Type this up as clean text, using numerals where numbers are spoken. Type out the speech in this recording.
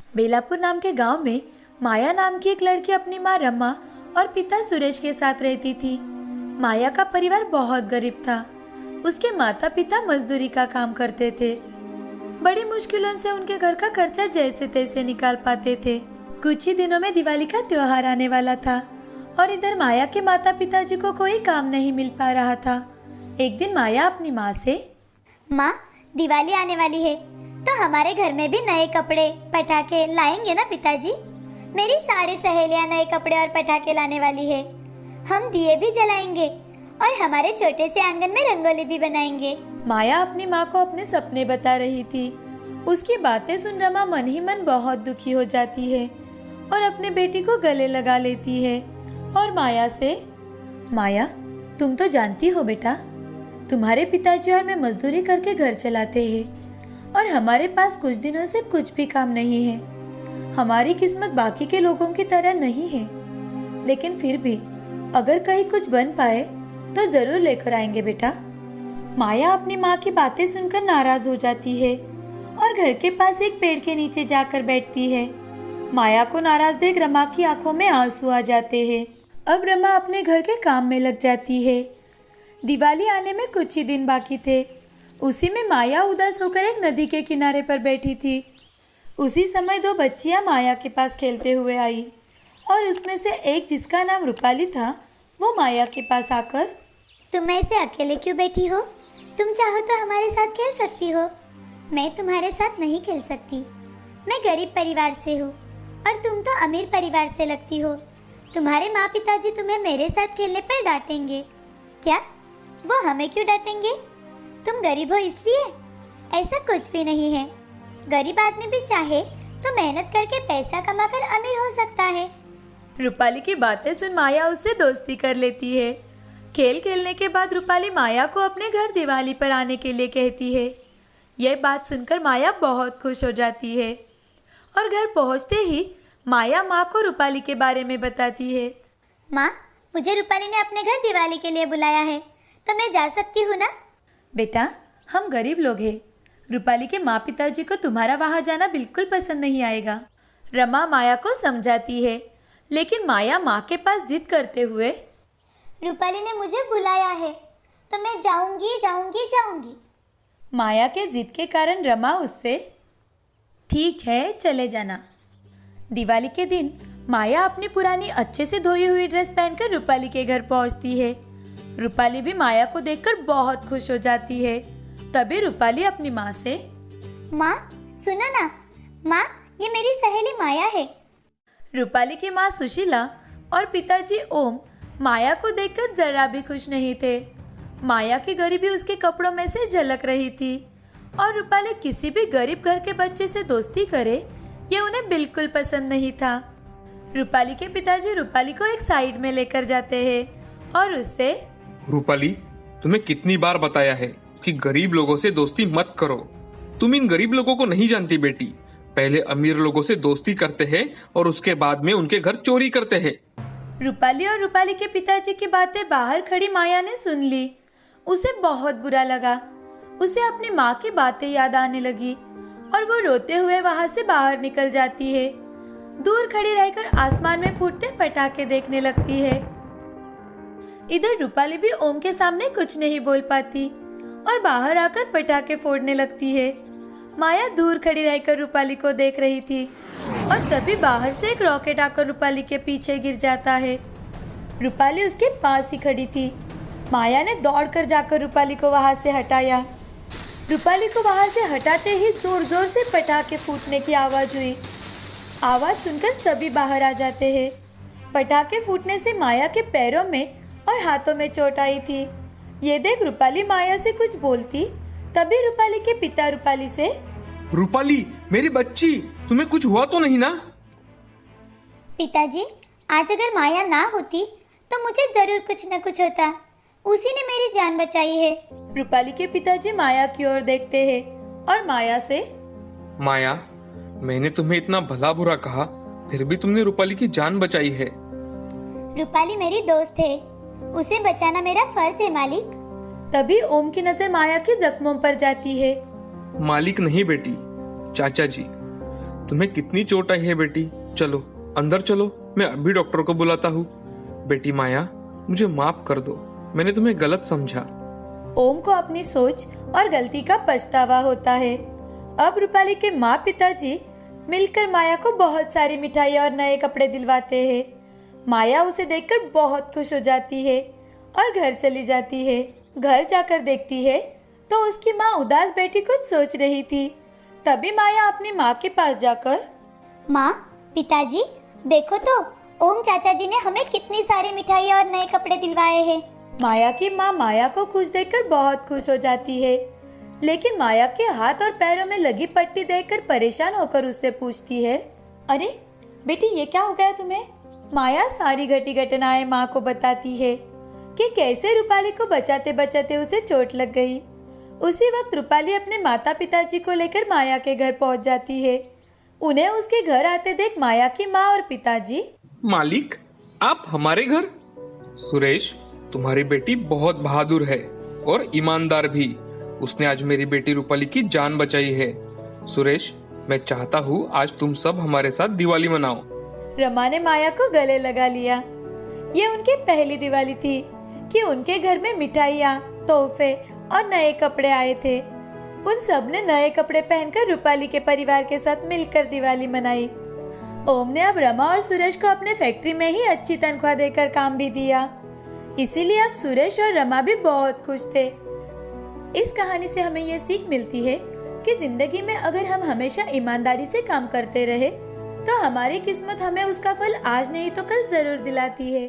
बेलापुर नाम के गांव में माया नाम की एक लड़की अपनी माँ रमा और पिता सुरेश के साथ रहती थी। माया का परिवार बहुत गरीब था। उसके माता पिता मजदूरी का काम करते थे। बड़ी मुश्किलों से उनके घर का खर्चा जैसे तैसे निकाल पाते थे। कुछ ही दिनों में दिवाली का त्योहार आने वाला था और इधर माया के माता पिताजी को कोई काम नहीं मिल पा रहा था। एक दिन माया अपनी माँ से, माँ, दिवाली आने वाली है तो हमारे घर में भी नए कपड़े पटाखे लाएंगे ना पिताजी? मेरी सारी सहेलियाँ नए कपड़े और पटाखे लाने वाली है। हम दिए भी जलाएंगे और हमारे छोटे से आंगन में रंगोली भी बनाएंगे। माया अपनी माँ को अपने सपने बता रही थी। उसकी बातें सुन रमा मन ही मन बहुत दुखी हो जाती है और अपने बेटी को गले लगा लेती है और माया से, माया, तुम तो जानती हो बेटा, तुम्हारे पिताजी और मैं मजदूरी करके घर चलाते हैं और हमारे पास कुछ दिनों से कुछ भी काम नहीं है। हमारी किस्मत बाकी के लोगों की तरह नहीं है, लेकिन फिर भी अगर कहीं कुछ बन पाए तो जरूर लेकर आएंगे बेटा। माया अपनी माँ की बातें सुनकर नाराज हो जाती है और घर के पास एक पेड़ के नीचे जाकर बैठती है। माया को नाराज देख रमा की आंखों में आंसू आ जाते हैं। अब रमा अपने घर के काम में लग जाती है। दिवाली आने में कुछ ही दिन बाकी थे। उसी में माया उदास होकर एक नदी के किनारे पर बैठी थी। उसी समय दो बच्चियां माया के पास खेलते हुए आई और उसमें से एक, जिसका नाम रूपाली था, वो माया के पास आकर, तुम ऐसे अकेले क्यों बैठी हो? तुम चाहो तो हमारे साथ खेल सकती हो। मैं तुम्हारे साथ नहीं खेल सकती। मैं गरीब परिवार से हूँ और तुम तो अमीर परिवार से लगती हो। तुम्हारे माँ पिताजी तुम्हें मेरे साथ खेलने पर डांटेंगे। क्या? वो हमें क्यों डांटेंगे? तुम गरीब हो इसलिए? ऐसा कुछ भी नहीं है। गरीब आदमी भी चाहे तो मेहनत करके पैसा कमाकर अमीर हो सकता है। रूपाली की बातें सुन माया उससे दोस्ती कर लेती है। खेल खेलने के बाद रूपाली माया को अपने घर दिवाली पर आने के लिए कहती है। यह बात सुनकर माया बहुत खुश हो जाती है और घर पहुंचते ही माया माँ को रूपाली के बारे में बताती है। माँ, मुझे रूपाली ने अपने घर दिवाली के लिए बुलाया है, तो मैं जा सकती हूँ ना? बेटा, हम गरीब लोग हैं। रूपाली के माँ पिताजी को तुम्हारा वहाँ जाना बिल्कुल पसंद नहीं आएगा। रमा माया को समझाती है, लेकिन माया माँ के पास जिद करते हुए, रूपाली ने मुझे बुलाया है तो मैं जाऊंगी जाऊंगी जाऊंगी। माया के जिद के कारण रमा उससे, ठीक है चले जाना। दिवाली के दिन माया अपनी पुरानी अच्छे से धोई हुई ड्रेस पहनकर रूपाली के घर पहुंचती है। रूपाली भी माया को देखकर बहुत खुश हो जाती है। तभी रूपाली अपनी माँ से, माँ सुनो ना, माँ ये मेरी सहेली माया है। रूपाली की माँ सुशीला और पिताजी ओम माया को देखकर जरा भी खुश नहीं थे। माया की गरीबी उसके कपड़ों में से झलक रही थी और रूपाली किसी भी गरीब घर के बच्चे से दोस्ती करे ये उन्हें बिल्कुल पसंद नहीं था। रूपाली के पिताजी रूपाली को एक साइड में लेकर जाते हैं और उससे, रूपाली, तुम्हें कितनी बार बताया है कि गरीब लोगों से दोस्ती मत करो। तुम इन गरीब लोगों को नहीं जानती बेटी। पहले अमीर लोगों से दोस्ती करते हैं और उसके बाद में उनके घर चोरी करते हैं। रूपाली और रूपाली के पिताजी की बातें बाहर खड़ी माया ने सुन ली। उसे बहुत बुरा लगा। उसे अपनी माँ की बातें याद आने लगी और वो रोते हुए वहाँ से बाहर निकल जाती है। दूर खड़ी रहकर आसमान में फूटते पटाखे देखने लगती है। इधर रूपाली भी ओम के सामने कुछ नहीं बोल पाती और बाहर आकर पटाखे फोड़ने लगती है। माया दूर खड़ी रहकर रूपाली को देख रही थी और तभी बाहर से एक रॉकेट आकर रूपाली के पीछे गिर जाता है। रूपाली उसके पास ही खड़ी थी। माया ने दौड़कर जाकर रूपाली को वहां से हटाया। रूपाली को वहां से हटाते ही जोर जोर से पटाखे फूटने की आवाज हुई। आवाज सुनकर सभी बाहर आ जाते हैं। पटाखे फूटने से माया के पैरों में और हाथों में चोट आई थी। ये देख रूपाली माया से कुछ बोलती, तभी रूपाली के पिता रूपाली से, रूपाली, मेरी बच्ची, तुम्हें कुछ हुआ तो नहीं ना? पिताजी, आज अगर माया ना होती तो मुझे जरूर कुछ न कुछ होता। उसी ने मेरी जान बचाई है। रूपाली के पिताजी माया की ओर देखते हैं और माया से, माया, मैंने तुम्हें इतना भला बुरा कहा, फिर भी तुमने रूपाली की जान बचाई है। रूपाली मेरी दोस्त है, उसे बचाना मेरा फर्ज है मालिक। तभी ओम की नजर माया के जख्मों पर जाती है। मालिक नहीं बेटी, चाचा जी। तुम्हें कितनी चोट आई है बेटी? चलो अंदर चलो, मैं अभी डॉक्टर को बुलाता हूँ। बेटी माया, मुझे माफ कर दो, मैंने तुम्हें गलत समझा। ओम को अपनी सोच और गलती का पछतावा होता है। अब रूपाली के माँ पिताजी मिलकर माया को बहुत सारी मिठाइयाँ और नए कपड़े दिलवाते हैं। माया उसे देखकर बहुत खुश हो जाती है और घर चली जाती है। घर जाकर देखती है तो उसकी माँ उदास बैठी कुछ सोच रही थी। तभी माया अपनी माँ के पास जाकर, माँ, पिताजी, देखो तो ओम चाचा जी ने हमें कितनी सारी मिठाइयाँ और नए कपड़े दिलवाए हैं। माया की माँ माया को खुश देखकर बहुत खुश हो जाती है, लेकिन माया के हाथ और पैरों में लगी पट्टी देखकर परेशान होकर उससे पूछती है, अरे बेटी, ये क्या हो गया तुम्हें? माया सारी घटी घटनाएं माँ को बताती है कि कैसे रूपाली को बचाते बचाते उसे चोट लग गई। उसी वक्त रूपाली अपने माता पिताजी को लेकर माया के घर पहुंच जाती है। उन्हें उसके घर आते देख माया की माँ और पिताजी, मालिक, आप हमारे घर? सुरेश, तुम्हारी बेटी बहुत बहादुर है और ईमानदार भी। उसने आज मेरी बेटी रूपाली की जान बचाई है। सुरेश, मैं चाहता हूँ आज तुम सब हमारे साथ दिवाली मनाओ। रमा ने माया को गले लगा लिया। ये उनकी पहली दिवाली थी कि उनके घर में मिठाइयाँ, तोहफे और नए कपड़े आए थे। उन सब ने नए कपड़े पहनकर रूपाली के परिवार के साथ मिलकर दिवाली मनाई। ओम ने अब रमा और सुरेश को अपने फैक्ट्री में ही अच्छी तनख्वाह देकर काम भी दिया, इसीलिए अब सुरेश और रमा भी बहुत खुश थे। इस कहानी से हमें यह सीख मिलती है कि जिंदगी में अगर हम हमेशा ईमानदारी से काम करते रहे तो हमारी किस्मत हमें उसका फल आज नहीं तो कल जरूर दिलाती है।